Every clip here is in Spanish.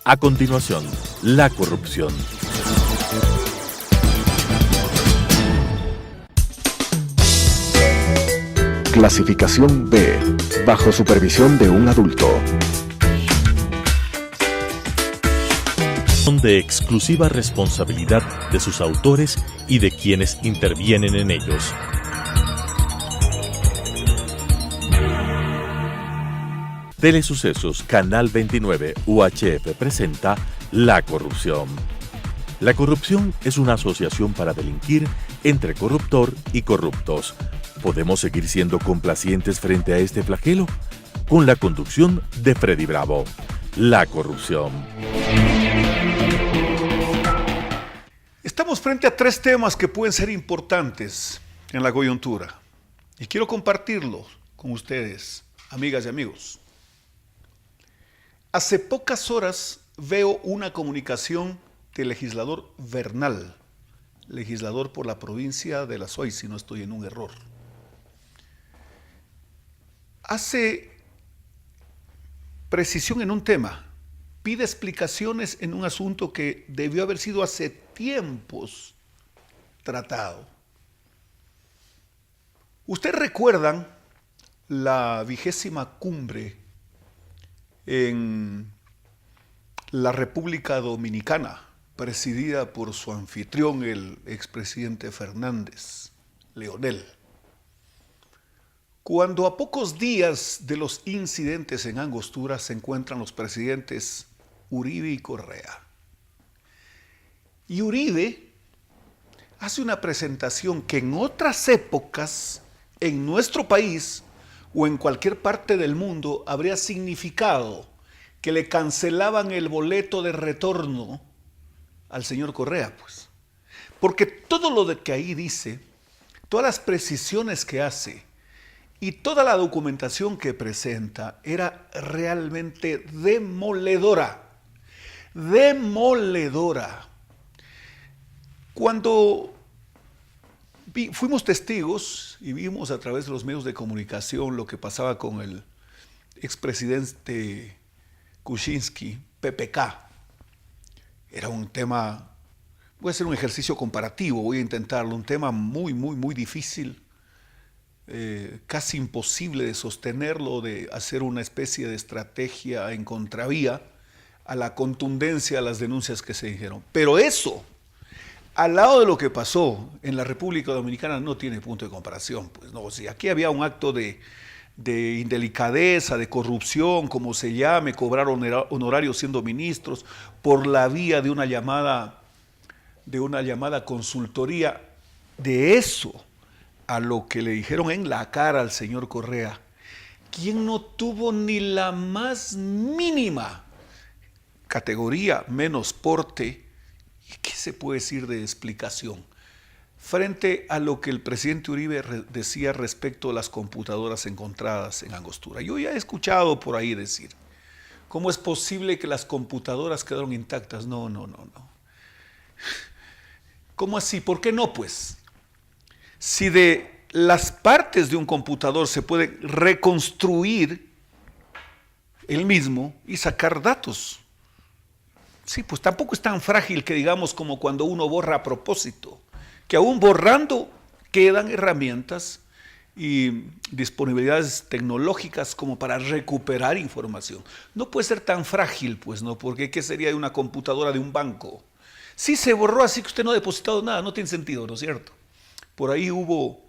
A continuación, la corrupción. Clasificación B, bajo supervisión de un adulto. Son de exclusiva responsabilidad de sus autores y de quienes intervienen en ellos. Telesucesos, Canal 29, UHF presenta La Corrupción. La corrupción es una asociación para delinquir entre corruptor y corruptos. ¿Podemos seguir siendo complacientes frente a este flagelo? Con la conducción de Freddy Bravo. La corrupción. Estamos frente a tres temas que pueden ser importantes en la coyuntura y quiero compartirlos con ustedes, amigas y amigos. Hace pocas horas veo una comunicación del legislador Bernal, legislador por la provincia de La Suay, si no estoy en un error. Hace precisión en un tema, pide explicaciones en un asunto que debió haber sido hace tiempos tratado. ¿Ustedes recuerdan la 20ª cumbre en la República Dominicana, presidida por su anfitrión, el expresidente Fernández, Leonel? Cuando a pocos días de los incidentes en Angostura se encuentran los presidentes Uribe y Correa. Y Uribe hace una presentación que en otras épocas, en nuestro país o en cualquier parte del mundo, habría significado que le cancelaban el boleto de retorno al señor Correa, pues. Porque todo lo de que ahí dice, todas las precisiones que hace y toda la documentación que presenta era realmente demoledora. Demoledora. Cuando fuimos testigos y vimos a través de los medios de comunicación lo que pasaba con el expresidente Kuczynski, PPK, era un tema, voy a hacer un ejercicio comparativo, voy a intentarlo, un tema muy difícil, casi imposible de sostenerlo, de hacer una especie de estrategia en contravía a la contundencia de las denuncias que se dijeron. Pero eso, al lado de lo que pasó en la República Dominicana, no tiene punto de comparación. Pues no, si aquí había un acto de indelicadeza, de corrupción, como se llame, cobrar honorarios siendo ministros, por la vía de una llamada consultoría, de eso a lo que le dijeron en la cara al señor Correa, quien no tuvo ni la más mínima categoría, menos porte, ¿qué se puede decir de explicación frente a lo que el presidente Uribe decía respecto a las computadoras encontradas en Angostura? Yo ya he escuchado por ahí decir, ¿cómo es posible que las computadoras quedaron intactas? No. ¿Cómo así? ¿Por qué no, pues? Si de las partes de un computador se puede reconstruir el mismo y sacar datos. Sí, pues tampoco es tan frágil que digamos como cuando uno borra a propósito, que aún borrando quedan herramientas y disponibilidades tecnológicas como para recuperar información. No puede ser tan frágil, pues, ¿no? Porque ¿qué sería de una computadora de un banco? Si se borró así que usted no ha depositado nada, no tiene sentido, ¿no es cierto? Por ahí hubo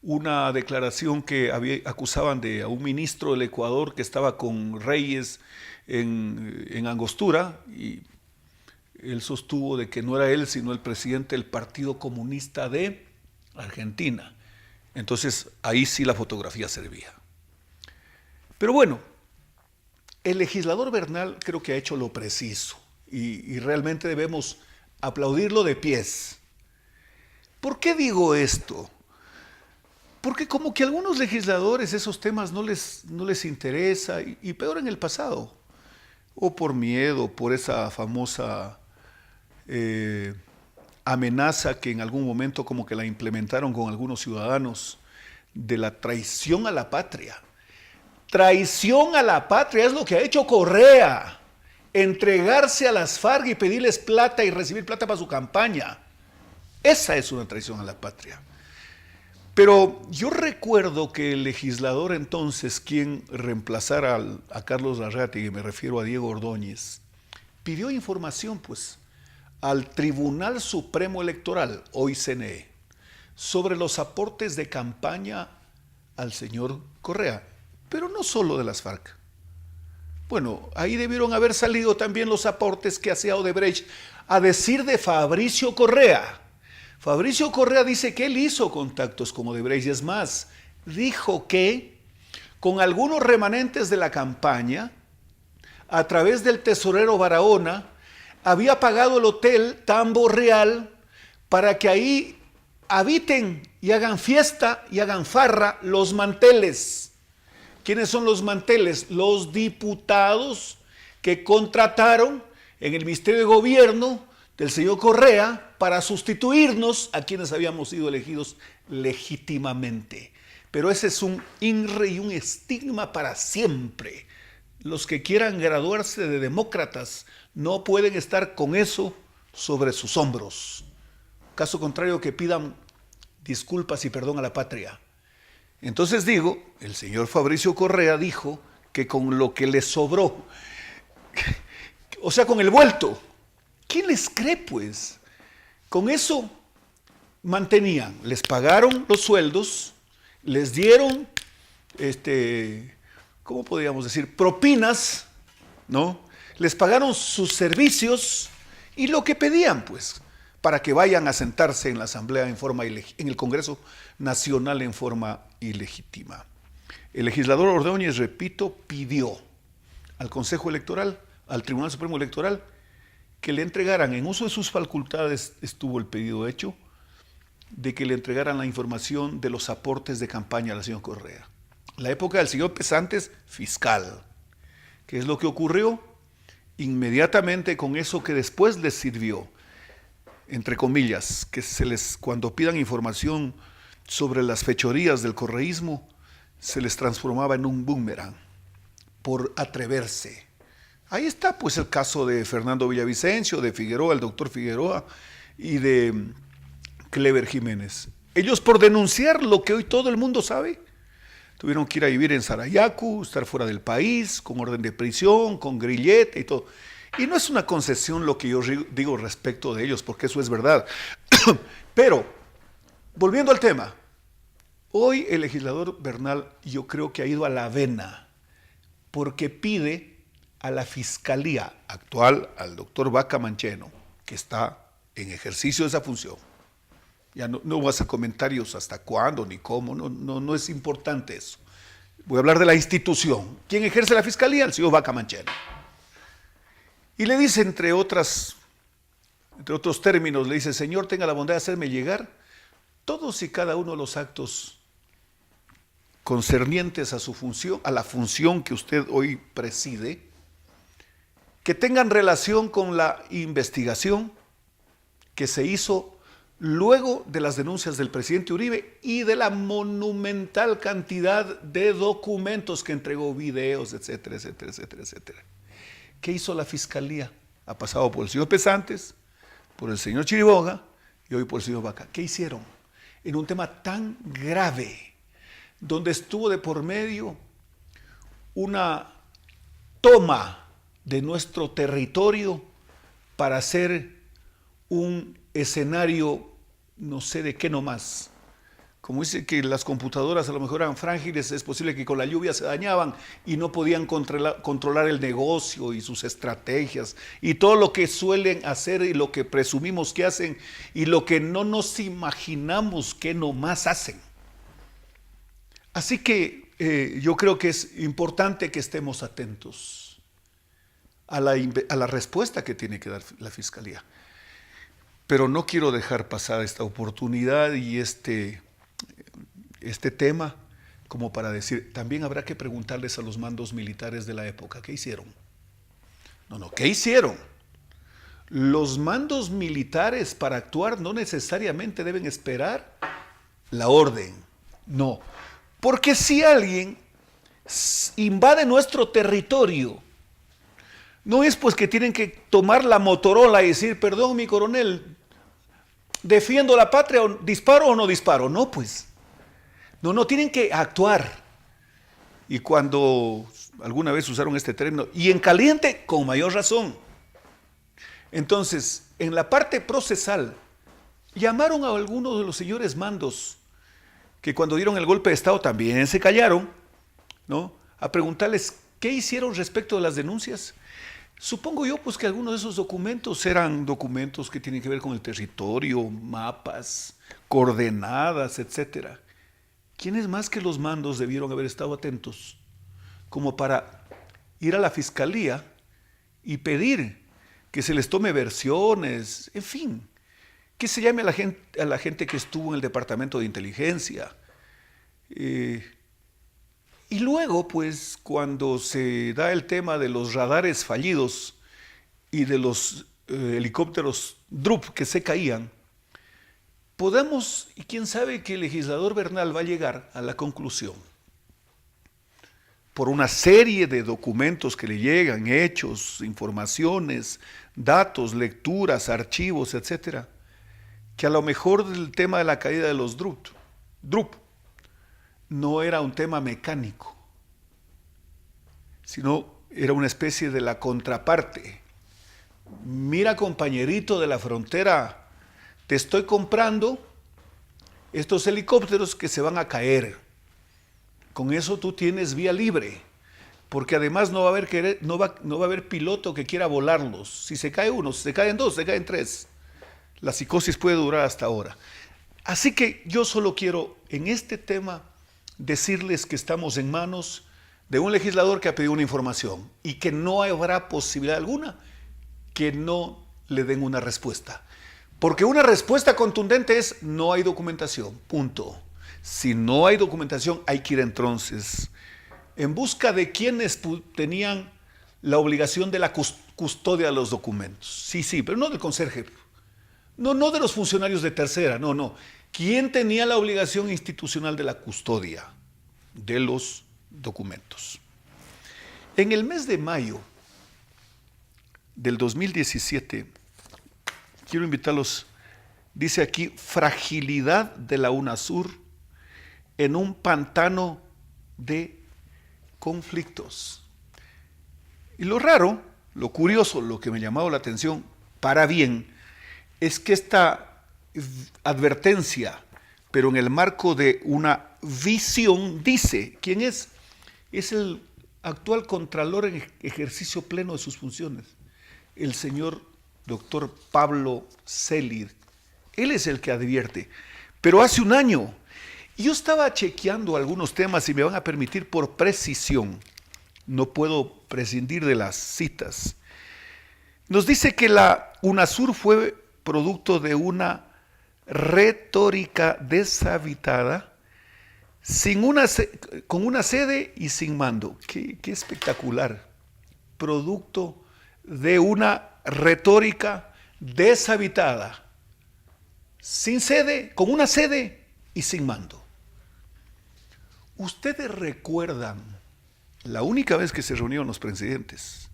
una declaración que acusaban a un ministro del Ecuador que estaba con Reyes en Angostura, y él sostuvo de que no era él, sino el presidente del Partido Comunista de Argentina. Entonces, ahí sí la fotografía servía. Pero bueno, el legislador Bernal creo que ha hecho lo preciso y realmente debemos aplaudirlo de pies. ¿Por qué digo esto? Porque como que a algunos legisladores esos temas no les interesa, y peor en el pasado, o por miedo, por esa famosa amenaza que en algún momento como que la implementaron con algunos ciudadanos, de la traición a la patria. Traición a la patria es lo que ha hecho Correa. entregarse a las FARC y pedirles plata y recibir plata para su campaña. Esa es una traición a la patria. Pero yo recuerdo que el legislador entonces, quien reemplazara a Carlos Larrategui, me refiero a Diego Ordóñez, pidió información pues al Tribunal Supremo Electoral, hoy CNE, sobre los aportes de campaña al señor Correa, pero no solo de las FARC. Bueno, ahí debieron haber salido también los aportes que hacía Odebrecht, a decir de Fabricio Correa. Fabricio Correa dice que él hizo contactos con Odebrecht y es más, dijo que con algunos remanentes de la campaña, a través del tesorero Barahona, había pagado el hotel Tambo Real para que ahí habiten y hagan fiesta y hagan farra los manteles. ¿Quiénes son los manteles? Los diputados que contrataron en el Ministerio de Gobierno del señor Correa para sustituirnos a quienes habíamos sido elegidos legítimamente. Pero ese es un INRE y un estigma para siempre. Los que quieran graduarse de demócratas no pueden estar con eso sobre sus hombros. Caso contrario, que pidan disculpas y perdón a la patria. Entonces digo, el señor Fabricio Correa dijo que con lo que le sobró, o sea, con el vuelto, ¿quién les cree pues? Con eso mantenían, les pagaron los sueldos, les dieron, ¿cómo podríamos decir? Propinas, ¿no? Les pagaron sus servicios y lo que pedían pues, para que vayan a sentarse en la Asamblea en el Congreso Nacional en forma ilegítima. El legislador Ordóñez, repito, pidió al Consejo Electoral, al Tribunal Supremo Electoral, que le entregaran, en uso de sus facultades estuvo el pedido hecho, de que le entregaran la información de los aportes de campaña al señor Correa. La época del señor Pesantes, fiscal. ¿Qué es lo que ocurrió? Inmediatamente con eso que después les sirvió, entre comillas, que cuando pidan información sobre las fechorías del correísmo, se les transformaba en un boomerang por atreverse. Ahí está pues el caso de Fernando Villavicencio, de Figueroa, el doctor Figueroa y de Clever Jiménez. Ellos por denunciar lo que hoy todo el mundo sabe, tuvieron que ir a vivir en Sarayaku, estar fuera del país, con orden de prisión, con grillete y todo. Y no es una concesión lo que yo digo respecto de ellos, porque eso es verdad. Pero, volviendo al tema, hoy el legislador Bernal yo creo que ha ido a la vena, porque pide a la fiscalía actual, al doctor Vaca Mancheno, que está en ejercicio de esa función. Ya no voy a hacer comentarios hasta cuándo ni cómo, no es importante eso. Voy a hablar de la institución. ¿Quién ejerce la fiscalía? El señor Vaca Mancheno. Y le dice, entre otros términos, le dice, señor, tenga la bondad de hacerme llegar todos y cada uno de los actos concernientes a su función, a la función que usted hoy preside, que tengan relación con la investigación que se hizo luego de las denuncias del presidente Uribe y de la monumental cantidad de documentos que entregó, videos, etcétera, etcétera, etcétera, etcétera. ¿Qué hizo la fiscalía? Ha pasado por el señor Pesantes, por el señor Chiriboga y hoy por el señor Vaca. ¿Qué hicieron? En un tema tan grave, donde estuvo de por medio una toma de nuestro territorio para hacer un escenario, no sé de qué nomás. Como dice que las computadoras a lo mejor eran frágiles, es posible que con la lluvia se dañaban y no podían controlar el negocio y sus estrategias y todo lo que suelen hacer y lo que presumimos que hacen y lo que no nos imaginamos que nomás hacen. Así que yo creo que es importante que estemos atentos a la respuesta que tiene que dar la Fiscalía. Pero no quiero dejar pasar esta oportunidad y este tema como para decir, también habrá que preguntarles a los mandos militares de la época, ¿qué hicieron? ¿Qué hicieron? Los mandos militares para actuar no necesariamente deben esperar la orden, no. Porque si alguien invade nuestro territorio, No es pues que tienen que tomar la Motorola y decir, perdón mi coronel, defiendo la patria, disparo o no disparo. No pues, no, tienen que actuar. Y cuando alguna vez usaron este término, y en caliente, con mayor razón. Entonces, en la parte procesal, llamaron a algunos de los señores mandos, que cuando dieron el golpe de Estado también se callaron, ¿no?, a preguntarles qué hicieron respecto de las denuncias. Supongo yo pues que algunos de esos documentos eran documentos que tienen que ver con el territorio, mapas, coordenadas, etcétera. ¿Quiénes más que los mandos debieron haber estado atentos como para ir a la fiscalía y pedir que se les tome versiones, en fin, que se llame a la gente que estuvo en el departamento de inteligencia? Y luego, pues, cuando se da el tema de los radares fallidos y de los helicópteros Drup que se caían, podemos, y quién sabe que el legislador Bernal va a llegar a la conclusión, por una serie de documentos que le llegan, hechos, informaciones, datos, lecturas, archivos, etcétera, que a lo mejor el tema de la caída de los Drup no era un tema mecánico, sino era una especie de la contraparte. Mira, compañerito de la frontera, te estoy comprando estos helicópteros que se van a caer. Con eso tú tienes vía libre, porque además no va a haber piloto que quiera volarlos. Si se cae uno, si se caen dos, se caen tres. La psicosis puede durar hasta ahora. Así que yo solo quiero en este tema decirles que estamos en manos de un legislador que ha pedido una información y que no habrá posibilidad alguna que no le den una respuesta. Porque una respuesta contundente es no hay documentación, punto. Si no hay documentación, hay que ir entonces en busca de quienes tenían la obligación de la custodia de los documentos. Sí, pero no del conserje, no de los funcionarios de tercera, no. ¿Quién tenía la obligación institucional de la custodia de los documentos? En el mes de mayo del 2017, quiero invitarlos, dice aquí, fragilidad de la UNASUR en un pantano de conflictos. Y lo raro, lo curioso, lo que me ha llamado la atención, para bien, es que esta advertencia, pero en el marco de una visión, dice, ¿quién es? Es el actual contralor en ejercicio pleno de sus funciones, el señor doctor Pablo Célir. Él es el que advierte, pero hace un año. Yo estaba chequeando algunos temas y me van a permitir por precisión, no puedo prescindir de las citas. Nos dice que la UNASUR fue producto de una retórica deshabitada, con una sede y sin mando. Qué espectacular. Producto de una retórica deshabitada, sin sede, con una sede y sin mando. Ustedes recuerdan la única vez que se reunieron los presidentes,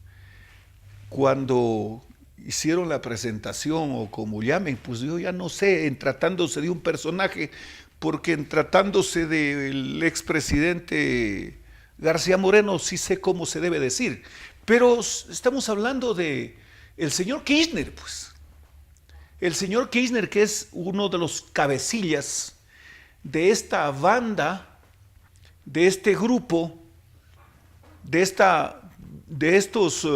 cuando hicieron la presentación, o como llamen, pues yo ya no sé, en tratándose de un personaje, porque en tratándose del expresidente García Moreno sí sé cómo se debe decir, pero estamos hablando de el señor Kirchner, pues. El señor Kirchner, que es uno de los cabecillas de esta banda, de este grupo, de estos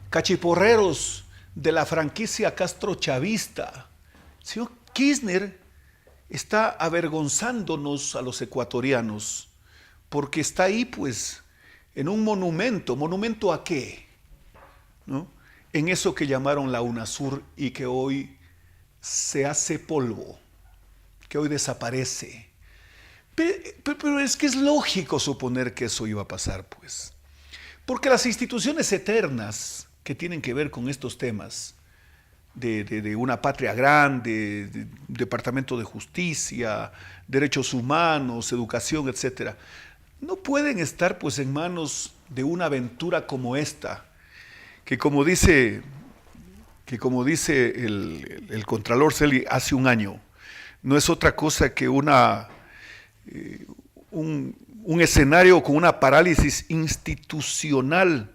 cachiporreros de la franquicia castrochavista. El señor Kirchner está avergonzándonos a los ecuatorianos, porque está ahí, pues, en un monumento. ¿Monumento a qué? ¿No? En eso que llamaron la UNASUR y que hoy se hace polvo, que hoy desaparece. Pero es que es lógico suponer que eso iba a pasar, pues. Porque las instituciones eternas que tienen que ver con estos temas, de una patria grande, de Departamento de Justicia, derechos humanos, educación, etcétera, no pueden estar pues en manos de una aventura como esta, que como dice el Contralor Celi hace un año, no es otra cosa que un escenario con una parálisis institucional,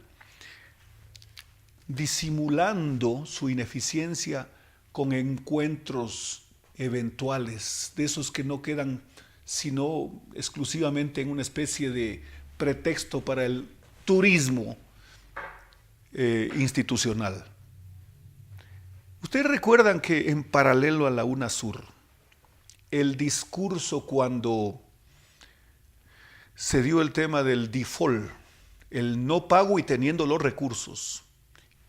disimulando su ineficiencia con encuentros eventuales, de esos que no quedan sino exclusivamente en una especie de pretexto para el turismo institucional. Ustedes recuerdan que en paralelo a la UNASUR, el discurso cuando se dio el tema del default, el no pago y teniendo los recursos,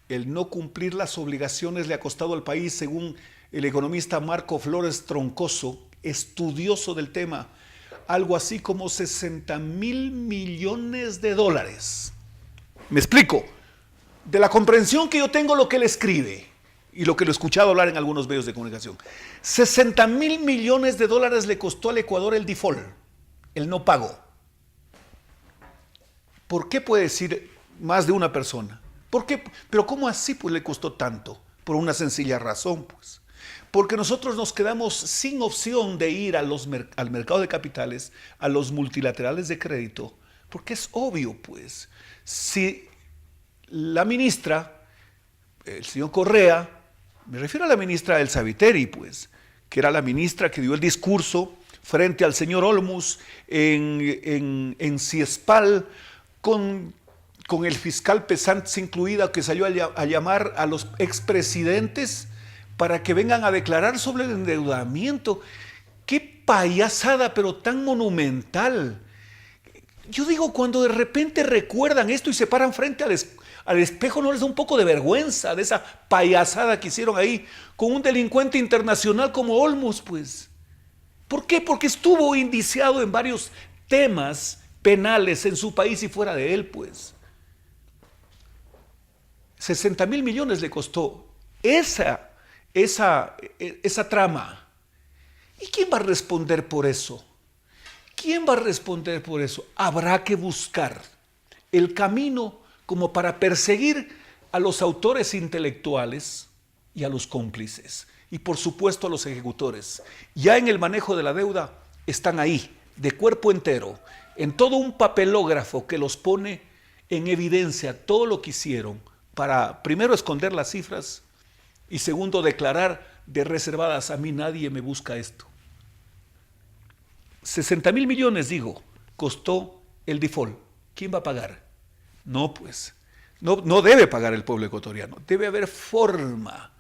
el no cumplir las obligaciones le ha costado al país, según el economista Marco Flores Troncoso, estudioso del tema, algo así como 60,000 millones de dólares. Me explico, de la comprensión que yo tengo lo que él escribe y lo que lo he escuchado hablar en algunos medios de comunicación. 60,000 millones de dólares le costó al Ecuador el default, el no pago. ¿Por qué puede decir más de una persona? ¿Por qué? Pero ¿cómo así pues le costó tanto? Por una sencilla razón, pues. Porque nosotros nos quedamos sin opción de ir al mercado de capitales, a los multilaterales de crédito, porque es obvio, pues, si la ministra, el señor Correa, me refiero a la ministra Elsa Viteri, pues, que era la ministra que dio el discurso frente al señor Olmos en Ciespal, con el fiscal Pesantes incluida, que salió a llamar a los expresidentes para que vengan a declarar sobre el endeudamiento. ¡Qué payasada, pero tan monumental! Yo digo, cuando de repente recuerdan esto y se paran frente al espejo, ¿no les da un poco de vergüenza de esa payasada que hicieron ahí con un delincuente internacional como Olmos, pues? ¿Por qué? Porque estuvo indiciado en varios temas penales en su país y fuera de él, pues. 60,000 millones le costó esa trama. ¿Y quién va a responder por eso? ¿Quién va a responder por eso? Habrá que buscar el camino como para perseguir a los autores intelectuales y a los cómplices. Y por supuesto a los ejecutores. Ya en el manejo de la deuda están ahí, de cuerpo entero, en todo un papelógrafo que los pone en evidencia todo lo que hicieron para, primero, esconder las cifras y segundo, declarar de reservadas. A mí nadie me busca esto. 60,000 millones, digo, costó el default. ¿Quién va a pagar? No, pues, no debe pagar el pueblo ecuatoriano. Debe haber forma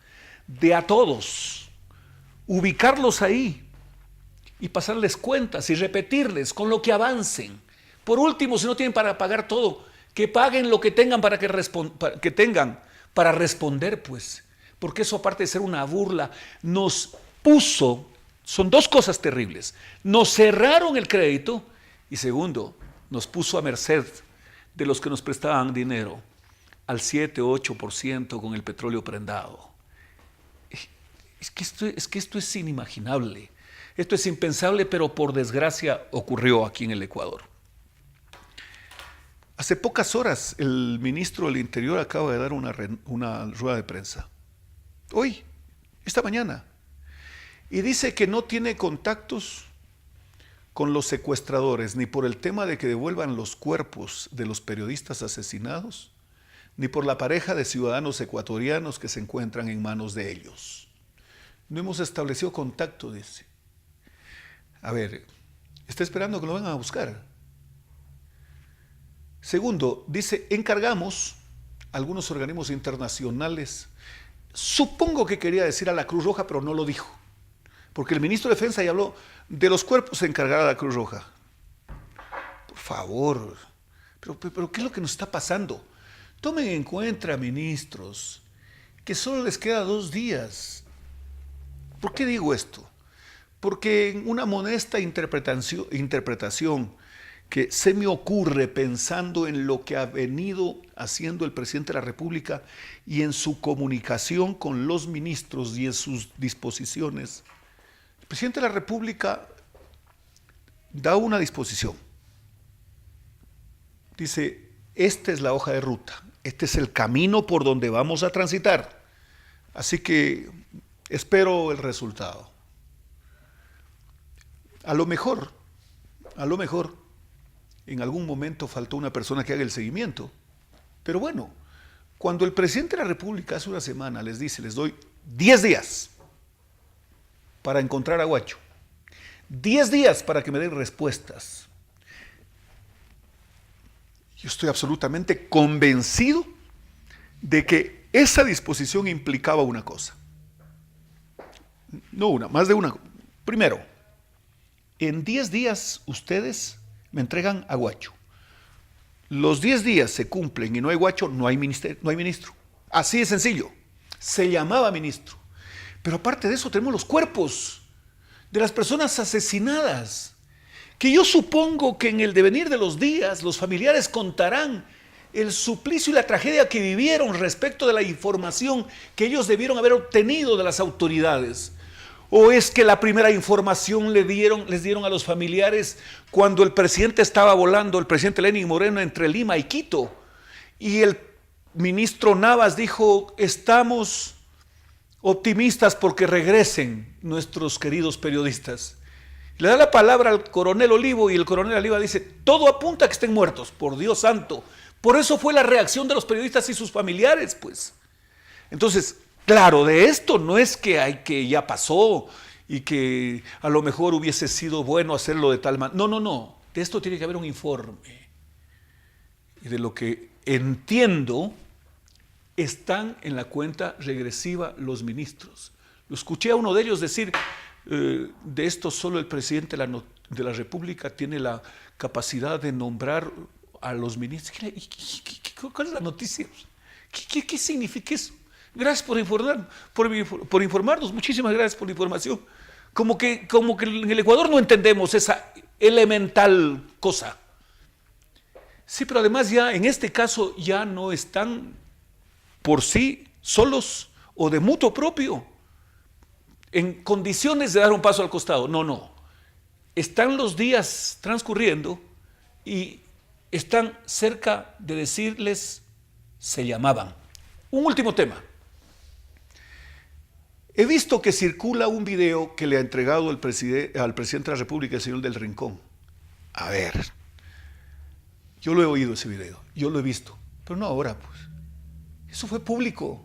de a todos ubicarlos ahí y pasarles cuentas y repetirles con lo que avancen. Por último, si no tienen para pagar todo, que paguen lo que tengan que tengan para responder, pues. Porque eso, aparte de ser una burla, nos puso, son dos cosas terribles. Nos cerraron el crédito y segundo, nos puso a merced de los que nos prestaban dinero al 7 o 8% con el petróleo prendado. Es que esto es inimaginable. Esto es impensable, pero por desgracia ocurrió aquí en el Ecuador. Hace pocas horas el ministro del Interior acaba de dar una rueda de prensa. Hoy, esta mañana. Y dice que no tiene contactos con los secuestradores, ni por el tema de que devuelvan los cuerpos de los periodistas asesinados, ni por la pareja de ciudadanos ecuatorianos que se encuentran en manos de ellos. No hemos establecido contacto, dice. A ver, está esperando que lo vengan a buscar. Segundo, dice, encargamos a algunos organismos internacionales. Supongo que quería decir a la Cruz Roja, pero no lo dijo. Porque el ministro de Defensa ya habló de los cuerpos, se encargará la Cruz Roja. Por favor, pero ¿qué es lo que nos está pasando? Tomen en cuenta, ministros, que solo les queda 2 días. ¿Por qué digo esto? Porque en una modesta interpretación que se me ocurre pensando en lo que ha venido haciendo el presidente de la República y en su comunicación con los ministros y en sus disposiciones, el presidente de la República da una disposición. Dice, esta es la hoja de ruta. Este es el camino por donde vamos a transitar. Así que espero el resultado. A lo mejor, en algún momento faltó una persona que haga el seguimiento. Pero bueno, cuando el presidente de la República hace una semana les dice, les doy 10 días para encontrar a Guacho, 10 días para que me den respuestas. Yo estoy absolutamente convencido de que esa disposición implicaba una cosa. No una, más de una. Primero, en 10 días ustedes me entregan a Guacho. Los 10 días se cumplen y no hay Guacho, no hay ministro. Así de sencillo. Se llamaba ministro. Pero aparte de eso tenemos los cuerpos de las personas asesinadas, que yo supongo que en el devenir de los días los familiares contarán el suplicio y la tragedia que vivieron respecto de la información que ellos debieron haber obtenido de las autoridades. ¿O es que la primera información les dieron a los familiares cuando el presidente estaba volando, el presidente Lenín Moreno, entre Lima y Quito? Y el ministro Navas dijo, estamos optimistas porque regresen nuestros queridos periodistas. Le da la palabra al coronel Olivo y el coronel Oliva dice, todo apunta a que estén muertos, por Dios santo. Por eso fue la reacción de los periodistas y sus familiares, pues. Entonces, claro, de esto no es que ya pasó y que a lo mejor hubiese sido bueno hacerlo de tal manera. No. De esto tiene que haber un informe. Y de lo que entiendo, están en la cuenta regresiva los ministros. Lo escuché a uno de ellos decir, de esto solo el presidente de la República tiene la capacidad de nombrar a los ministros. ¿Cuál es la noticia? ¿Qué significa eso? Gracias por informarnos, muchísimas gracias por la información. Como que en el Ecuador no entendemos esa elemental cosa. Sí, pero además ya en este caso ya no están por sí solos o de mutuo propio en condiciones de dar un paso al costado. No. Están los días transcurriendo y están cerca de decirles, se llamaban. Un último tema. He visto que circula un video que le ha entregado al presidente de la República, el señor del Rincón. A ver, yo lo he oído ese video, yo lo he visto, pero no ahora, pues. Eso fue público.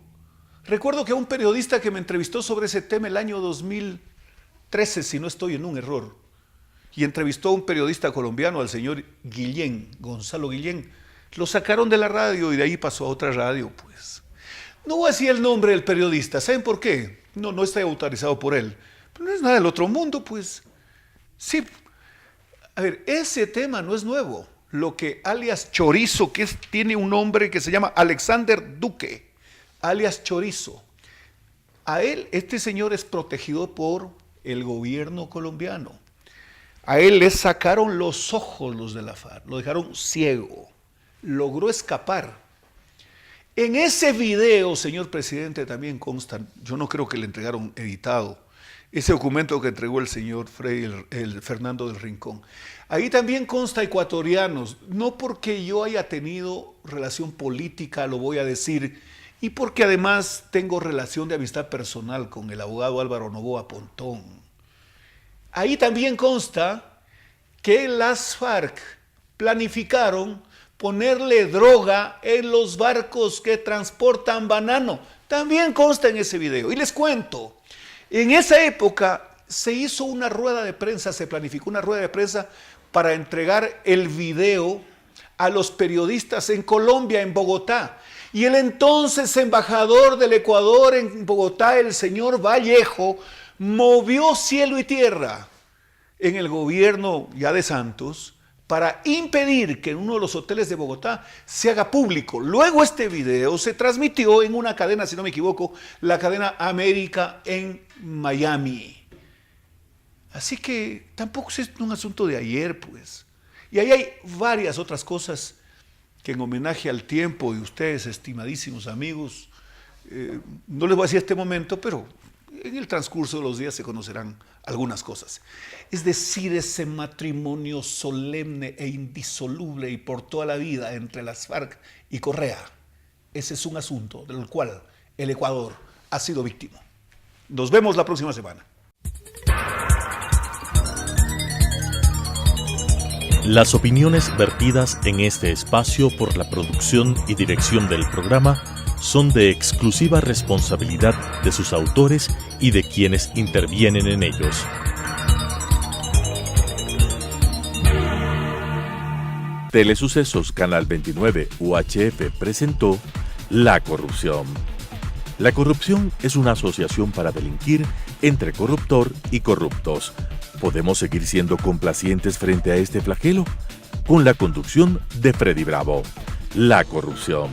Recuerdo que a un periodista que me entrevistó sobre ese tema el año 2013, si no estoy en un error, y entrevistó a un periodista colombiano, al señor Guillén, Gonzalo Guillén, lo sacaron de la radio y de ahí pasó a otra radio, pues. No voy a decir el nombre del periodista, ¿saben por qué? No está autorizado por él, pero no es nada del otro mundo, pues. Sí, a ver, ese tema no es nuevo. Lo que alias Chorizo, tiene un nombre que se llama Alexander Duque, alias Chorizo. A él, este señor es protegido por el gobierno colombiano. A él le sacaron los ojos los de la FARC, lo dejaron ciego, logró escapar. En ese video, señor presidente, también consta, yo no creo que le entregaron editado, ese documento que entregó el señor el Fernando del Rincón. Ahí también consta ecuatorianos, no porque yo haya tenido relación política, lo voy a decir, y porque además tengo relación de amistad personal con el abogado Álvaro Noboa Pontón. Ahí también consta que las FARC planificaron ponerle droga en los barcos que transportan banano. También consta en ese video. Y les cuento, en esa época se hizo una rueda de prensa, se planificó una rueda de prensa para entregar el video a los periodistas en Colombia, en Bogotá. Y el entonces embajador del Ecuador en Bogotá, el señor Vallejo, movió cielo y tierra en el gobierno ya de Santos para impedir que en uno de los hoteles de Bogotá se haga público. Luego este video se transmitió en una cadena, si no me equivoco, la cadena América en Miami. Así que tampoco es un asunto de ayer, pues. Y ahí hay varias otras cosas que en homenaje al tiempo de ustedes, estimadísimos amigos, no les voy a decir este momento, pero en el transcurso de los días se conocerán algunas cosas. Es decir, ese matrimonio solemne e indisoluble y por toda la vida entre las FARC y Correa. ese es un asunto del cual el Ecuador ha sido víctima. Nos vemos la próxima semana. Las opiniones vertidas en este espacio por la producción y dirección del programa son de exclusiva responsabilidad de sus autores y de quienes intervienen en ellos. Telesucesos Canal 29 UHF presentó La Corrupción. La corrupción es una asociación para delinquir entre corruptor y corruptos. ¿Podemos seguir siendo complacientes frente a este flagelo? Con la conducción de Freddy Bravo. La Corrupción.